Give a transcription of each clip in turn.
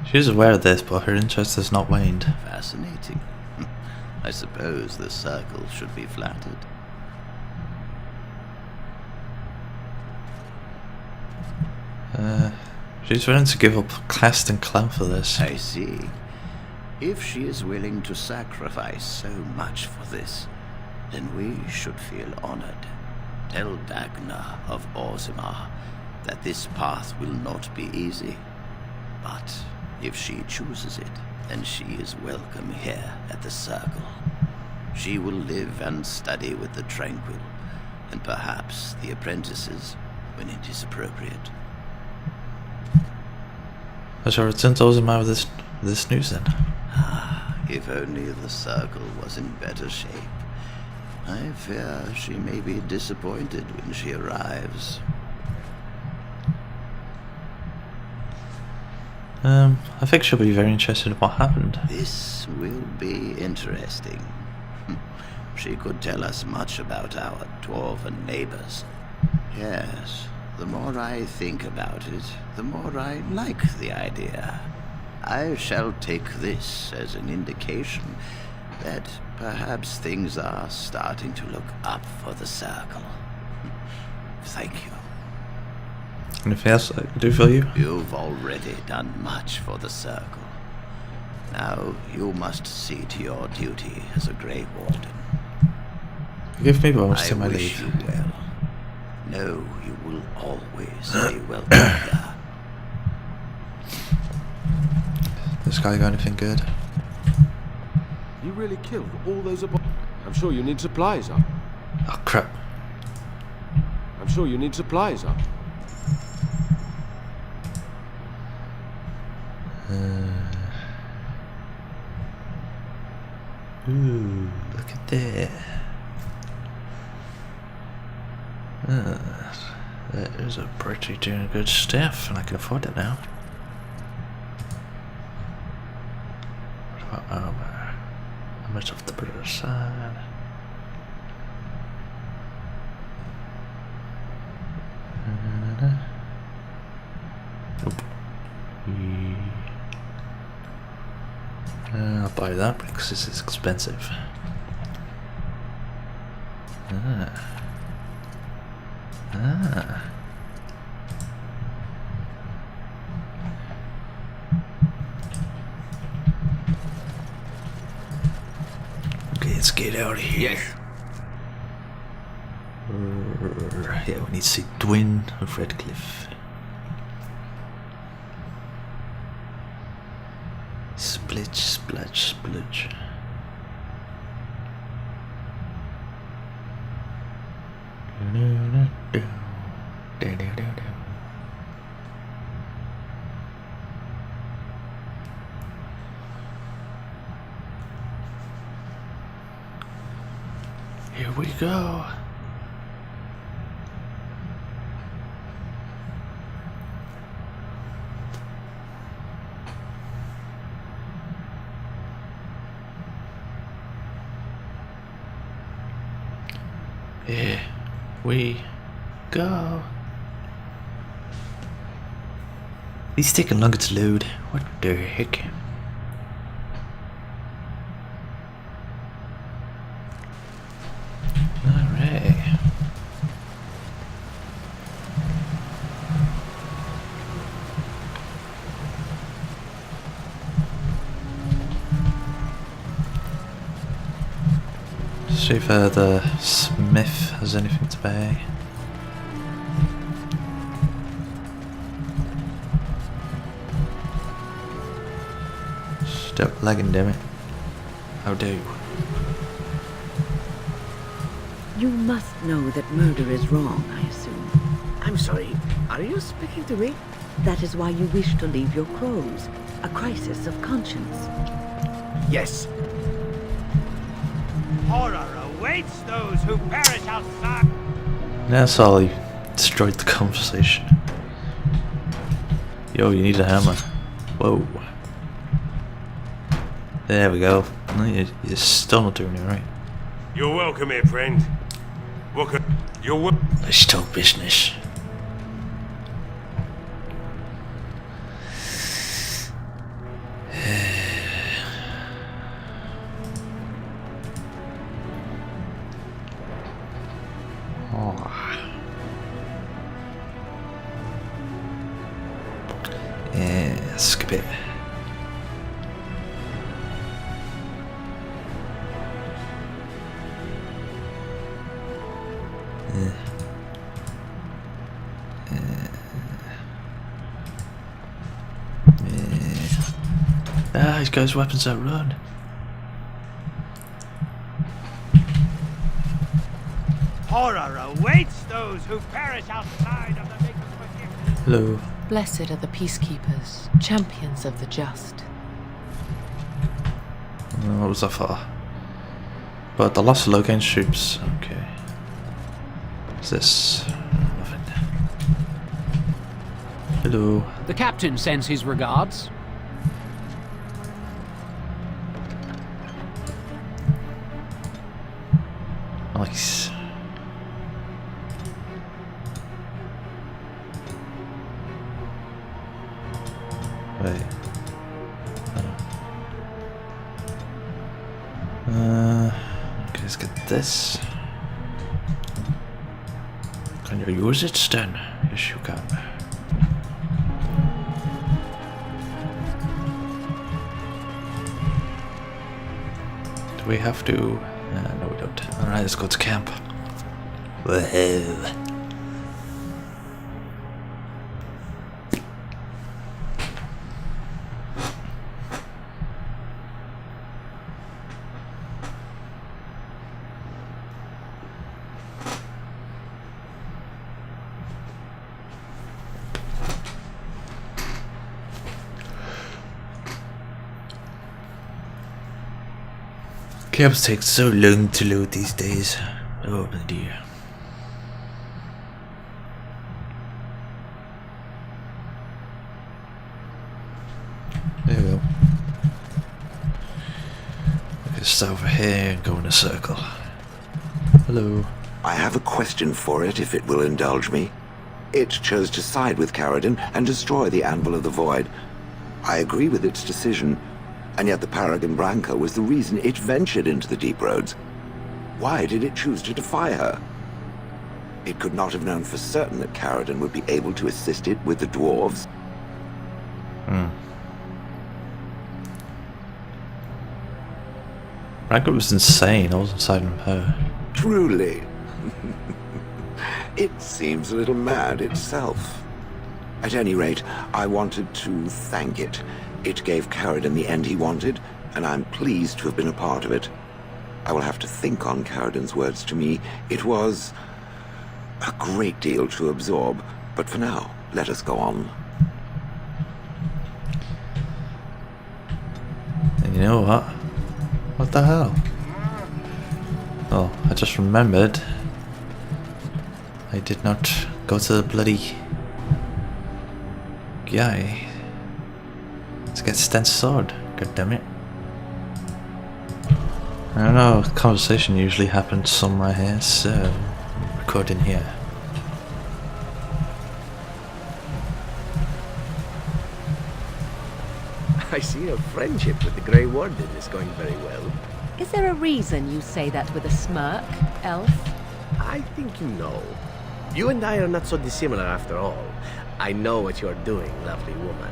She is aware of this, but her interest has not waned. Fascinating. I suppose the circle should be flattered. She's willing to give up caste and clan for this. I see. If she is willing to sacrifice so much for this, then we should feel honored. Tell Dagna of Orzammar that this path will not be easy. But if she chooses it, then she is welcome here at the Circle. She will live and study with the Tranquil, and perhaps the apprentices, when it is appropriate. I shall return to Orzammar with this news then. Ah, if only the Circle was in better shape. I fear she may be disappointed when she arrives. I think she'll be very interested in what happened. This will be interesting. She could tell us much about our dwarven neighbors. Yes, the more I think about it, the more I like the idea. I shall take this as an indication that perhaps things are starting to look up for the Circle. Thank you. Anything else I can do for you? You've already done much for the Circle. Now you must see to your duty as a Grey Warden. Give me bonus to my I leave. wish you well. Know you will always be welcome here. This guy got anything good? You really killed all those I'm sure you need supplies up. Oh crap. I'm sure you need supplies up. Ooh, look at that. That is a pretty doing good stuff, and I can afford it now. What about armor? How much off the better side? Nope. I'll buy that because this is expensive. Okay, let's get out of here. Yes. Yeah, we need to see Dwin of Redcliffe. Splitch, splash, spludge. Here we go. Here we go. These taking longer to load. What the heck? Alright. See if the smith has anything to pay. Stop lagging, damn it. How do? You must know that murder is wrong, I assume. I'm sorry, are you speaking to me? That is why you wish to leave your crows. A crisis of conscience. Yes. Horror awaits those who perish outside. That's all, he destroyed the conversation. Yo, you need a hammer. Whoa. There we go. No, you're still not doing it right. You're welcome here, friend. You're welcome. Let's talk business. Oh. Yeah, skip it. Ah, he's got his weapons that run. Horror awaits those who perish outside of the Maker's forgiveness. Hello. Blessed are the peacekeepers, champions of the just. What was that for? But the lost low against troops. Okay. What's this? Nothing. Hello. The captain sends his regards. Nice. Wait. Okay, let's get this. Can you use it then? Yes, you can. Do we have to? No, we don't. Alright, let's go to camp. Whoa. Camps take so long to load these days. Oh my dear. There we go. Let's start over here and go in a circle. Hello. I have a question for it, if it will indulge me. It chose to side with Caradon and destroy the Anvil of the Void. I agree with its decision, and yet the Paragon Branca was the reason it ventured into the deep roads. Why did it choose to defy her? It could not have known for certain that Caradon would be able to assist it with the dwarves. Branca was insane. I wasn't siding with her. Truly. It seems a little mad itself. At any rate, I wanted to thank it. It gave Caradon the end he wanted, and I'm pleased to have been a part of it. I will have to think on Caradon's words to me. It was a great deal to absorb, but for now, let us go on. And you know what? What the hell? Oh, I just remembered. I did not go to the bloody guy to get Sten's sword. God damn it. I don't know, conversation usually happens somewhere here, so I'm recording here. I see your friendship with the Grey Warden is going very well. Is there a reason you say that with a smirk, elf? I think you know. You and I are not so dissimilar after all. I know what you're doing, lovely woman.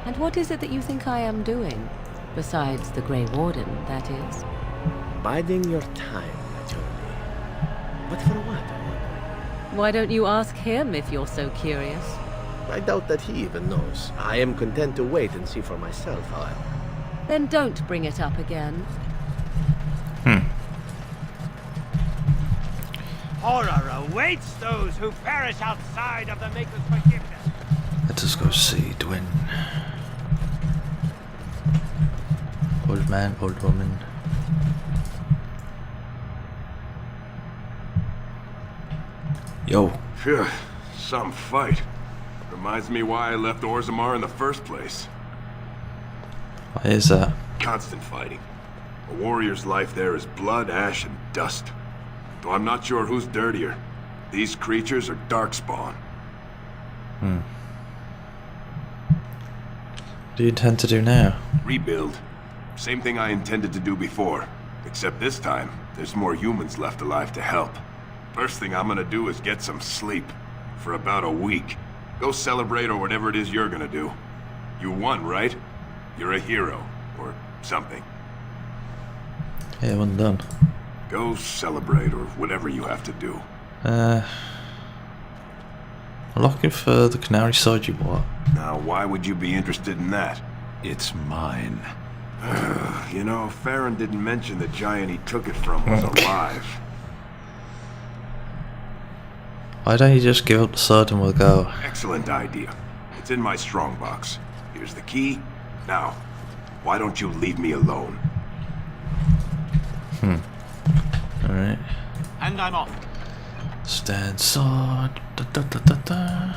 And what is it that you think I am doing? Besides the Grey Warden, that is. Biding your time, naturally. But for what, I wonder? Why don't you ask him if you're so curious? I doubt that he even knows. I am content to wait and see for myself, however. Then don't bring it up again. Horror awaits those who perish outside of the Maker's forgiveness. Let us go see Dwyn. Old man, old woman. Yo. Phew, some fight. Reminds me why I left Orzammar in the first place. Why is that? Constant fighting. A warrior's life there is blood, ash, and dust. Though I'm not sure who's dirtier. These creatures are darkspawn. What do you intend to do now? Rebuild. Same thing I intended to do before. Except this time, there's more humans left alive to help. First thing I'm gonna do is get some sleep. For about a week. Go celebrate or whatever it is you're gonna do. You won, right? You're a hero. Or something. Yeah, one done. Go celebrate or whatever you have to do. I'm looking for the canary sword you bought. Now, why would you be interested in that? It's mine. You know, Farron didn't mention the giant he took it from was alive. Why don't you just give up the sword and we'll go? Excellent idea. It's in my strongbox. Here's the key. Now, why don't you leave me alone? Alright. And I'm off. Stand sword. Da, da, da, da, da.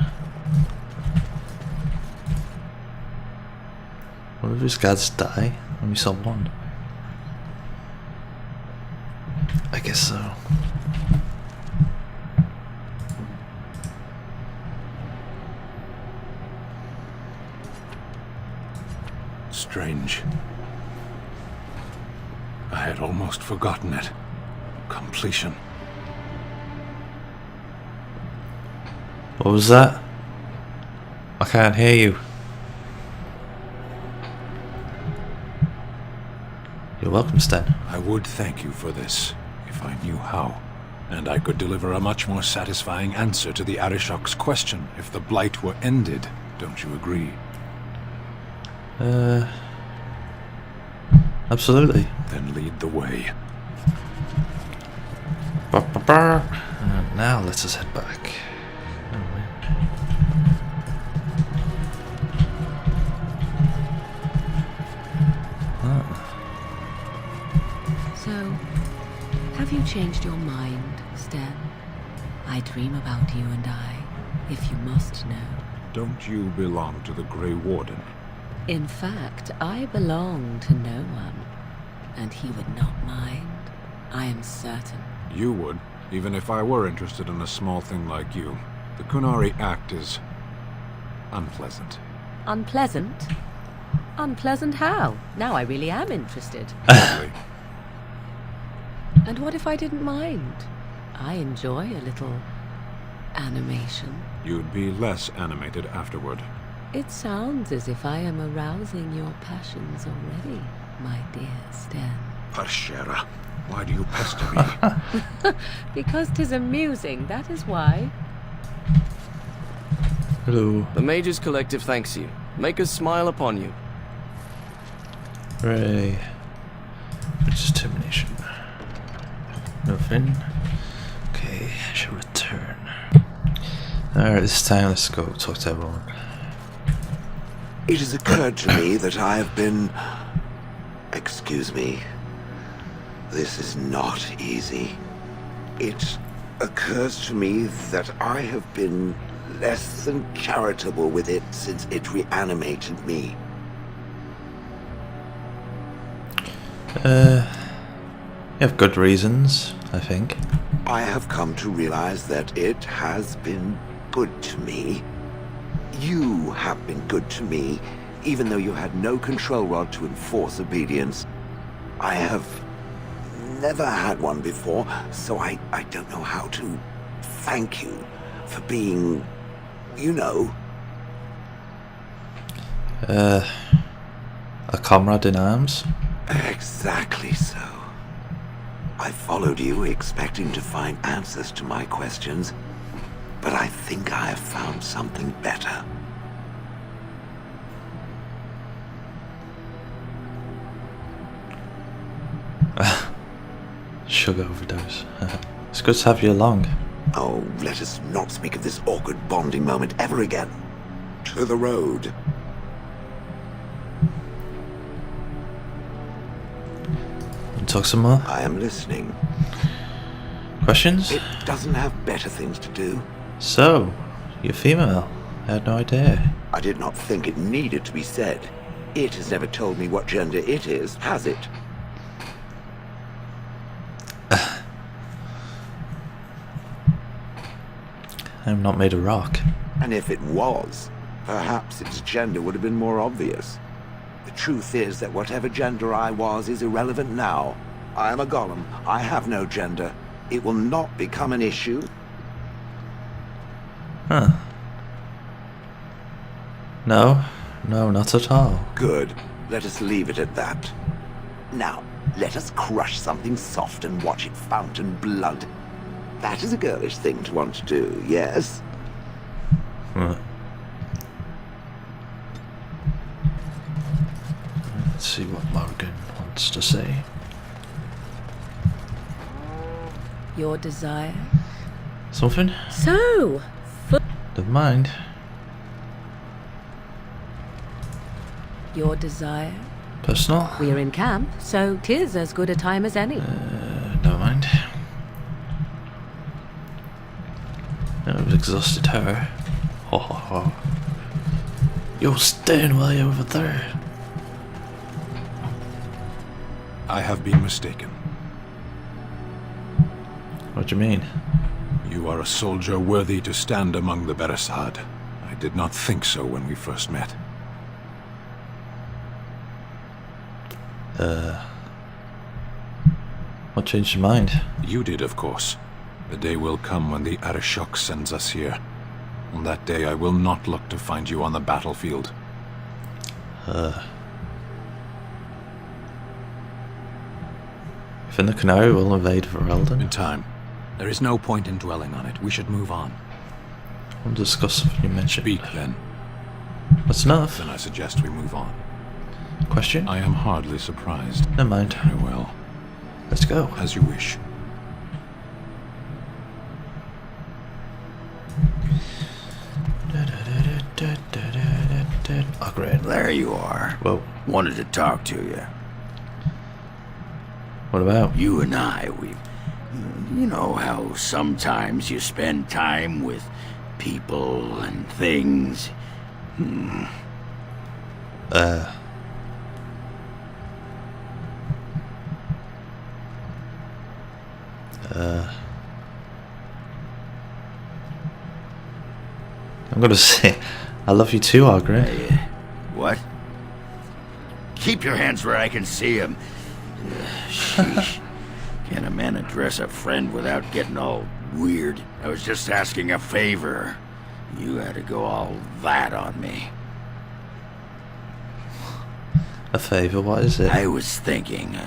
What if these guys die? Only saw one. I guess so. Strange. I had almost forgotten it. Completion. What was that? I can't hear you. You're welcome, Stan. I would thank you for this, if I knew how. And I could deliver a much more satisfying answer to the Arishok's question if the Blight were ended. Don't you agree? Absolutely. Then lead the way. Now let us head back. So, have you changed your mind, Stan? I dream about you and I, if you must know. Don't you belong to the Grey Warden? In fact, I belong to no one, and he would not mind. I am certain. You would, even if I were interested in a small thing like you. The Kunari Act is unpleasant. Unpleasant? Unpleasant how? Now I really am interested. Really? And what if I didn't mind? I enjoy a little animation. You'd be less animated afterward. It sounds as if I am arousing your passions already, my dear Stan. Parshera, why do you pester me? Because 'tis amusing, that is why. Hello. The Mages Collective thanks you. Make us smile upon you. Hooray. Which is termination. Nothing. Okay, I shall return. Alright, this time let's go talk to everyone. It has occurred to me that I have been... Excuse me. This is not easy. It occurs to me that I have been less than charitable with it since it reanimated me. You have good reasons, I think. I have come to realize that it has been good to me. You have been good to me, even though you had no control rod to enforce obedience. I have never had one before, so I don't know how to thank you for being, you know... A comrade in arms? Exactly so. I followed you expecting to find answers to my questions, but I think I have found something better. Sugar overdose. It's good to have you along. Oh, let us not speak of this awkward bonding moment ever again. To the road. And talk some more? I am listening. Questions? It doesn't have better things to do. So, you're female. I had no idea. I did not think it needed to be said. It has never told me what gender it is, has it? I'm not made of rock. And if it was, perhaps its gender would have been more obvious. The truth is that whatever gender I was is irrelevant now. I am a golem. I have no gender. It will not become an issue. Huh. No, not at all. Good. Let us leave it at that. Now, let us crush something soft and watch it fountain blood. That is a girlish thing to want to do, yes? Right. Let's see what Morgan wants to say. Your desire? Something? So, Never mind. your desire? Personal? We're in camp, so 'tis as good a time as any. Never mind. I've exhausted her. Ho ho ho. You're staying way over there. I have been mistaken. What do you mean? You are a soldier worthy to stand among the Beresad. I did not think so when we first met. What changed your mind? You did, of course. The day will come when the Arishok sends us here. On that day, I will not look to find you on the battlefield. If in the Canary will invade Verelden? In time. There is no point in dwelling on it. We should move on. We'll discuss something you mentioned. Speak, then. That's enough. Then I suggest we move on. Question? I am hardly surprised. Never mind. Very well. Let's go. As you wish. Oh, great. There you are. Whoa. Wanted to talk to you. What about? You and I, you know how sometimes you spend time with people and things. I'm gonna say, I love you too, Argrin. What? Keep your hands where I can see them. Sheesh. Can a man address a friend without getting all weird? I was just asking a favor. You had to go all that on me. A favor? What is it? I was thinking,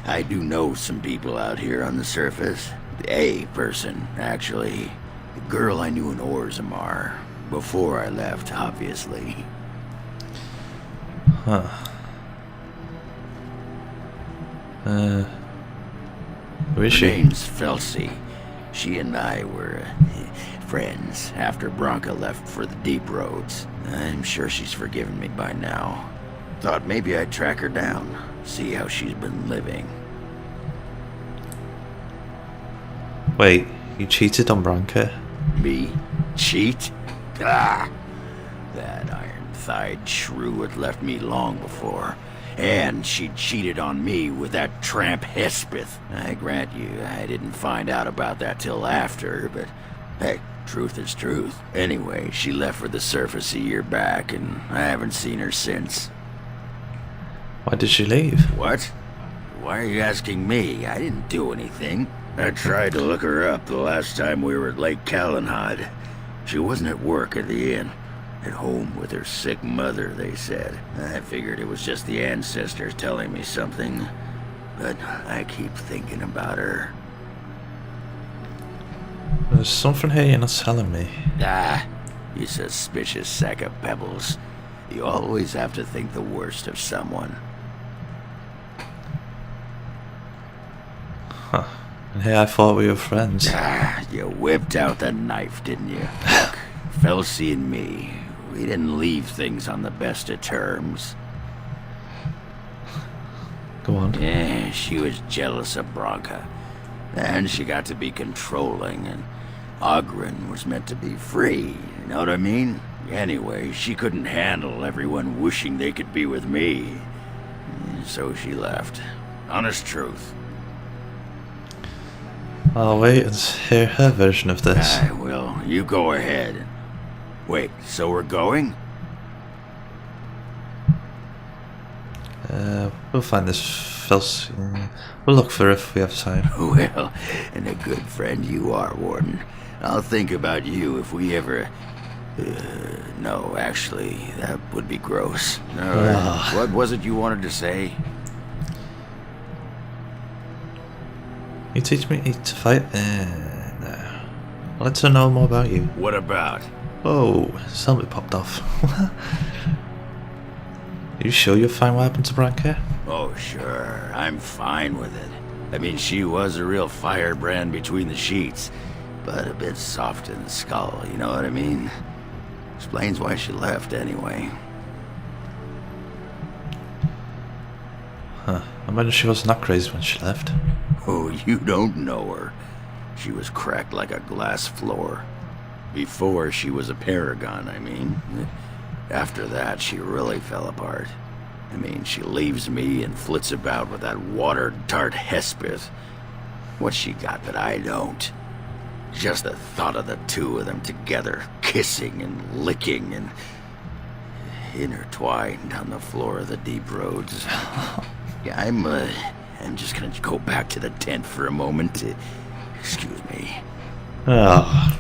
I do know some people out here on the surface. A person, actually. The girl I knew in Orzammar. Before I left, obviously. Huh. Who is she? Her name's Felsi. She and I were friends after Bronca left for the deep roads. I'm sure she's forgiven me by now. Thought maybe I'd track her down, see how she's been living. Wait, you cheated on Bronca? Me? Cheat? Ah! That iron-thighed shrew had left me long before. And she cheated on me with that tramp Hespeth. I grant you, I didn't find out about that till after, but hey, truth is truth. Anyway, she left for the surface a year back, and I haven't seen her since. Why did she leave? What? Why are you asking me? I didn't do anything. I tried to look her up the last time we were at Lake Calenhad. She wasn't at work at the inn. At home with her sick mother, they said. I figured it was just the ancestors telling me something. But I keep thinking about her. There's something here you're not telling me. Ah, you suspicious sack of pebbles. You always have to think the worst of someone. Huh. And here I thought we were friends. Ah, you whipped out the knife, didn't you? Look, Felsi and me, we didn't leave things on the best of terms. Go on. Yeah, she was jealous of Bronca. And she got to be controlling, and Ogren was meant to be free, you know what I mean? Anyway, she couldn't handle everyone wishing they could be with me. So she left. Honest truth. I'll wait and hear her version of this. Well, you go ahead. Wait, so we're going? We'll find this feels... we'll look for it if we have time. Well, and a good friend you are, Warden. I'll think about you if we ever... no, actually, that would be gross. What was it you wanted to say? You teach me to fight, and I'd like to know more about you. What about? Oh, something popped off. You sure you're fine what happened to Branca? Oh, sure. I'm fine with it. I mean, she was a real firebrand between the sheets, but a bit soft in the skull, you know what I mean? Explains why she left, anyway. Huh. I imagine she wasn't that crazy when she left. Oh, you don't know her. She was cracked like a glass floor. Before she was a paragon, I mean. After that, she really fell apart. I mean, she leaves me and flits about with that water-dart Hespith. What she got that I don't? Just the thought of the two of them together, kissing and licking and intertwined on the floor of the deep roads. Yeah, I'm just gonna go back to the tent for a moment. Excuse me. Oh.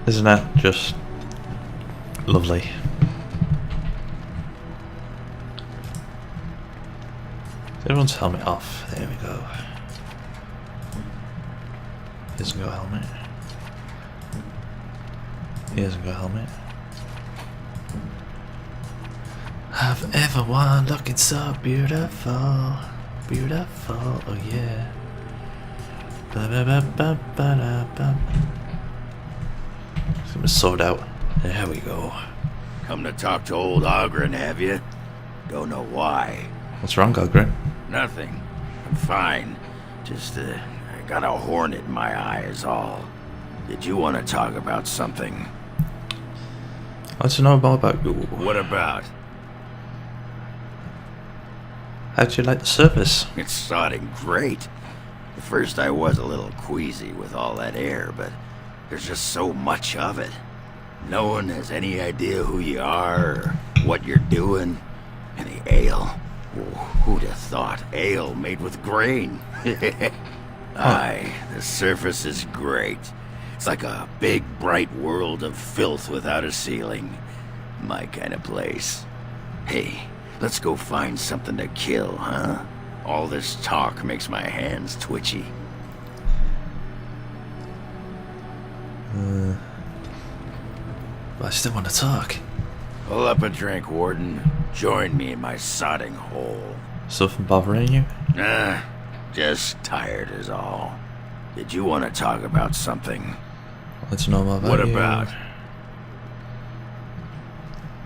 Isn't that just lovely? Everyone's helmet off. There we go. He hasn't got a helmet. He hasn't got a helmet. Have everyone looking so beautiful, beautiful, oh yeah. Ba ba ba ba ba da ba. It's gonna sort out. There we go. Come to talk to old Ogren, have you? Don't know why. What's wrong, Ogren? Nothing. I'm fine. Just, I got a hornet in my eye is all. Did you want to talk about something? I'd like to know more about you. What about? How'd you like the service? It's sodding great. At first I was a little queasy with all that air, but there's just so much of it. No one has any idea who you are or what you're doing. And the ale. Who'd have thought ale made with grain? Aye, the surface is great. It's like a big, bright world of filth without a ceiling. My kind of place. Hey, let's go find something to kill, huh? All this talk makes my hands twitchy. I still want to talk. Pull up a drink, Warden. Join me in my sodding hole. Something bothering you? Nah, just tired is all. Did you want to talk about something? Let's know more about What you. about?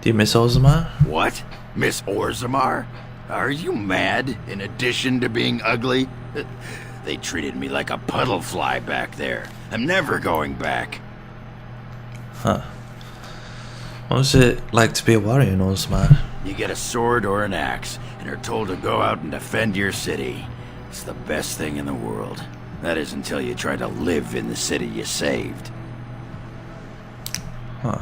Do you miss Orzammar? What? Miss Orzammar? Are you mad, in addition to being ugly? They treated me like a puddle fly back there. I'm never going back. Huh. What was it like to be a warrior in Orzammar? You get a sword or an axe, and are told to go out and defend your city. It's the best thing in the world. That is until you try to live in the city you saved. Huh.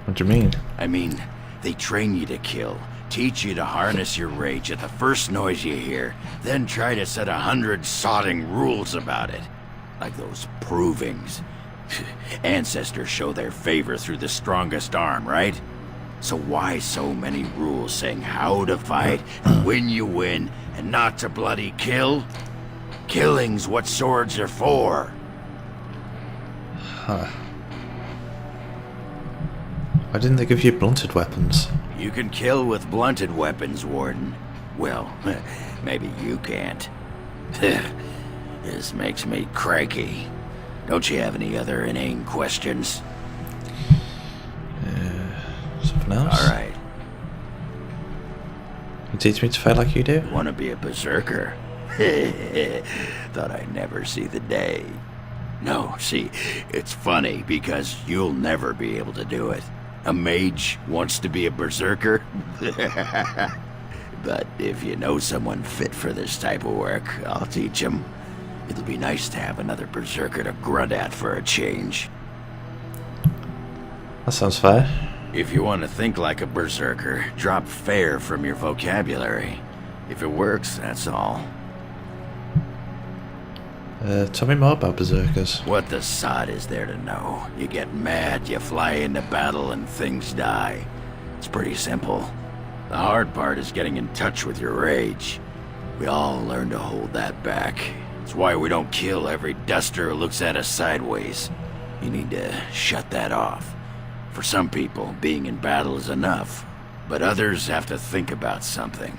What do you mean? I mean, they train you to kill, teach you to harness your rage at the first noise you hear, then try to set 100 sodding rules about it. Like those provings. Ancestors show their favor through the strongest arm, right? So why so many rules saying how to fight, and when you win, and not to bloody kill? Killing's what swords are for. Huh. Why didn't they give you blunted weapons? You can kill with blunted weapons, Warden. Well, maybe you can't. This makes me cranky. Don't you have any other inane questions? Something else? Alright. You teach me to fight like you do? Want to be a berserker? Thought I'd never see the day. No, see, it's funny because you'll never be able to do it. A mage wants to be a berserker? But if you know someone fit for this type of work, I'll teach him. It'll be nice to have another berserker to grunt at for a change. That sounds fair. If you want to think like a berserker, drop fair from your vocabulary. If it works, that's all. Tell me more about berserkers. What the sod is there to know? You get mad, you fly into battle, and things die. It's pretty simple. The hard part is getting in touch with your rage. We all learn to hold that back. It's why we don't kill every duster who looks at us sideways. You need to shut that off. For some people, being in battle is enough. But others have to think about something.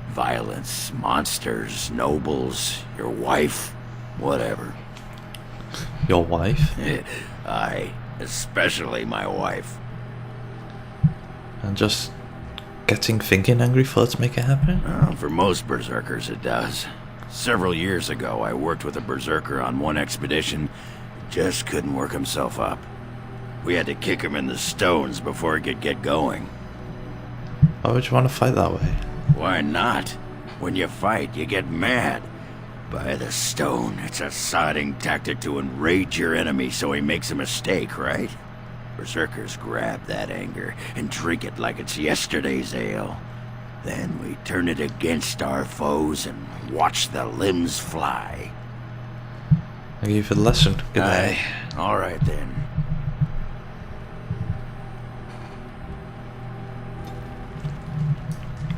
Violence, monsters, nobles, your wife, whatever. Your wife? Aye, especially my wife. And just getting thinking angry thoughts to make it happen? Well, for most berserkers it does. Several years ago I worked with a berserker on one expedition. Just couldn't work himself up. We had to kick him in the stones before he could get going. Why would you want to fight that way? Why not? When you fight, you get mad. By the stone, it's a sodding tactic to enrage your enemy so he makes a mistake, right? Berserkers grab that anger and drink it like it's yesterday's ale. Then we turn it against our foes and watch the limbs fly. Thank you for the lesson. Good day. All right then.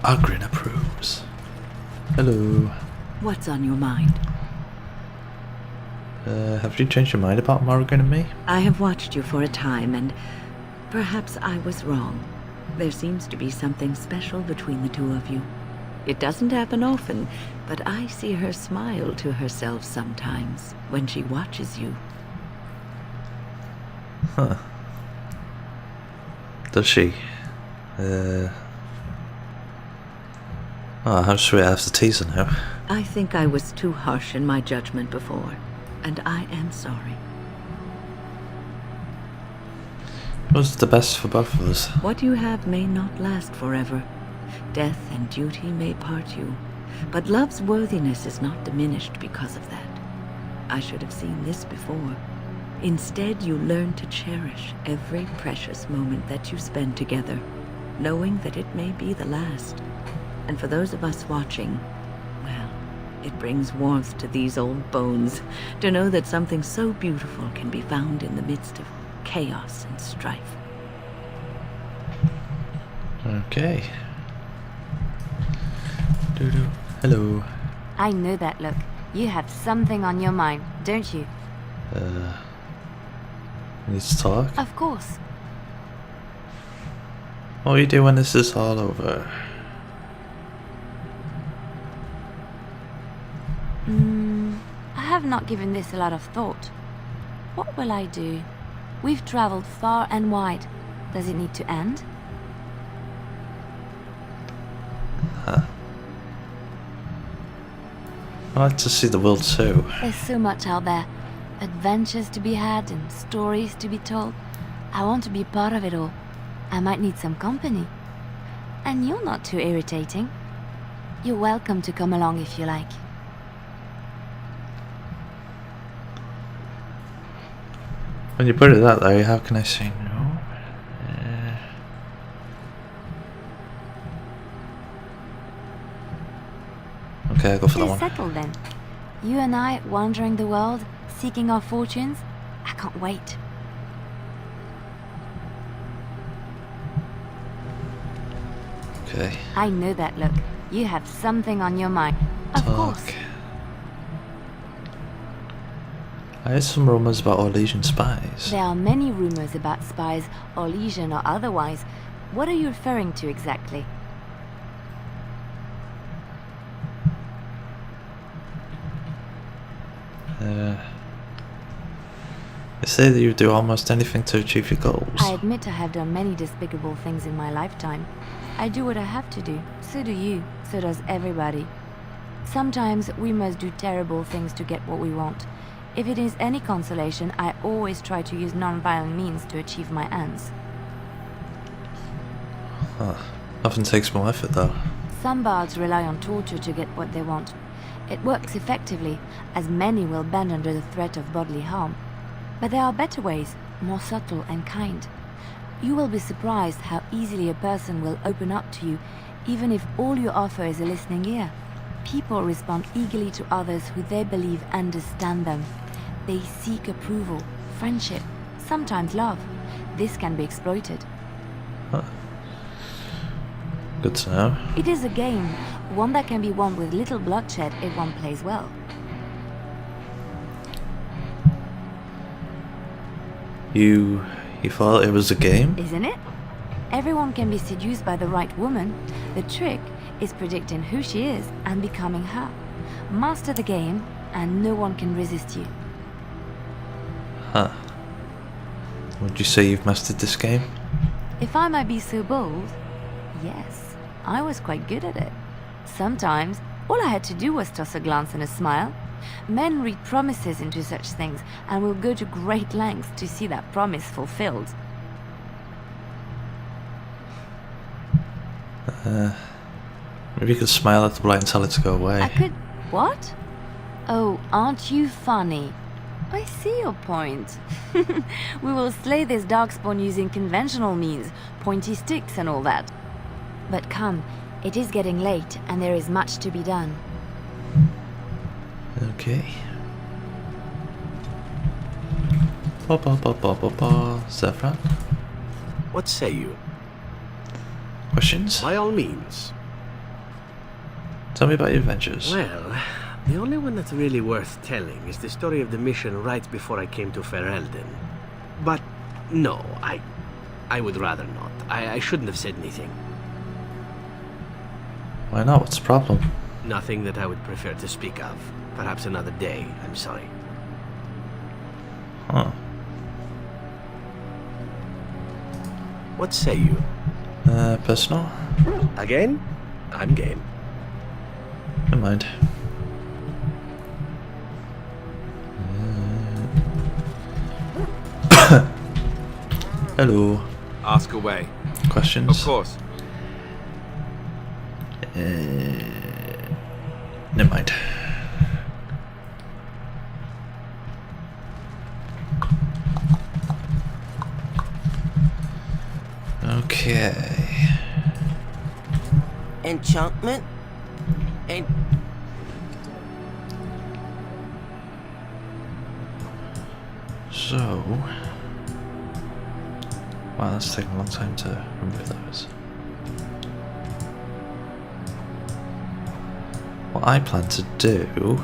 Ogrin approves. Hello. What's on your mind? Have you changed your mind about Morrigan and me? I have watched you for a time, and perhaps I was wrong. There seems to be something special between the two of you. It doesn't happen often, but I see her smile to herself sometimes when she watches you. Huh. Does she? Oh, how sweet I have to tease her now. I think I was too harsh in my judgment before, and I am sorry. It was the best for both of us. What you have may not last forever. Death and duty may part you, but love's worthiness is not diminished because of that. I should have seen this before. Instead, you learn to cherish every precious moment that you spend together, knowing that it may be the last. And for those of us watching, well, it brings warmth to these old bones to know that something so beautiful can be found in the midst of chaos and strife. Okay. Doo-doo. Hello. I know that look. You have something on your mind, don't you? Need to talk? Of course. What will you do when this is all over? I have not given this a lot of thought. What will I do? We've traveled far and wide. Does it need to end? Huh. I like to see the world too. There's so much out there. Adventures to be had and stories to be told. I want to be part of it all. I might need some company. And you're not too irritating. You're welcome to come along if you like. When you put it that way, how can I say no? Okay, I'll go for that one. Settled then. You and I wandering the world, seeking our fortunes. I can't wait. Okay. I know that look. You have something on your mind. Of course. I heard some rumors about Orlesian spies. There are many rumors about spies, Orlesian or otherwise. What are you referring to exactly? They say that you do almost anything to achieve your goals. I admit I have done many despicable things in my lifetime. I do what I have to do. So do you. So does everybody. Sometimes we must do terrible things to get what we want. If it is any consolation, I always try to use non-violent means to achieve my ends. Huh. Often takes more effort though. Some bards rely on torture to get what they want. It works effectively, as many will bend under the threat of bodily harm. But there are better ways, more subtle and kind. You will be surprised how easily a person will open up to you, even if all you offer is a listening ear. People respond eagerly to others who they believe understand them. They seek approval, friendship, sometimes love. This can be exploited. Huh. Good to know. It is a game, one that can be won with little bloodshed if one plays well. You thought it was a game? Isn't it? Everyone can be seduced by the right woman. The trick is predicting who she is and becoming her. Master the game, and no one can resist you. Huh. Would you say you've mastered this game? If I might be so bold, yes, I was quite good at it. Sometimes, all I had to do was toss a glance and a smile. Men read promises into such things and will go to great lengths to see that promise fulfilled. Maybe you could smile at the blight and tell it to go away. I could... what? Oh, aren't you funny? I see your point. We will slay this darkspawn using conventional means, pointy sticks and all that. But come, it is getting late and there is much to be done. Okay. Zephyr? What say you? Questions? By all means. Tell me about your adventures. Well, the only one that's really worth telling is the story of the mission right before I came to Ferelden. But no, I would rather not. I shouldn't have said anything. Why not? What's the problem? Nothing that I would prefer to speak of. Perhaps another day, I'm sorry. Huh. What say you? Personal? Again? I'm game. Never mind. Hello. Ask away. Questions? Of course. Never mind. Okay. Enchantment? And so, wow, that's taken a long time to remove those. What I plan to do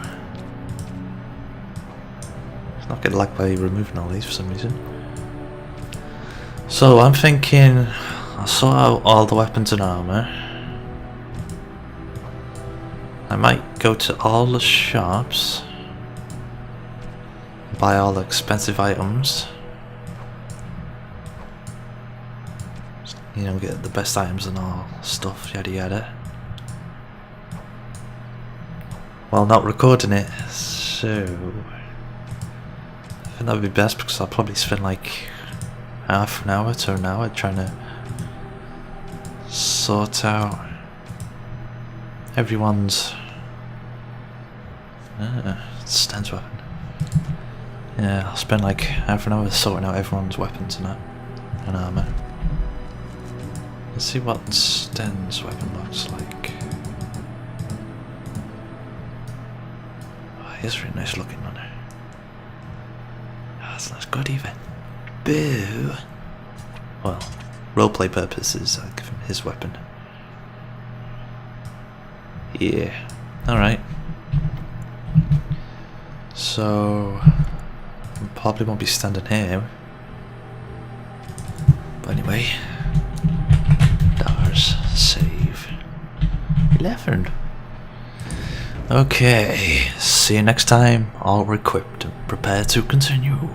is not get lagged by removing all these for some reason. So I'm thinking I'll sort out all the weapons and armor. I might go to all the shops, buy all the expensive items, you know, get the best items and all stuff, yada yada, while not recording it. So I think that would be best, because I'll probably spend like half an hour to an hour trying to sort out everyone's Stan's weapon. Yeah, I'll spend like half an hour sorting out everyone's weapons and that, and armor. Let's see what Stan's weapon looks like. Oh, he's really nice looking on her. Oh, that's not good even. Boo. Well, roleplay purposes, I'll give him his weapon. Yeah. Alright. So I probably won't be standing here. But anyway. Dollars. Save. 11. Okay. See you next time. All equipped and prepare to continue.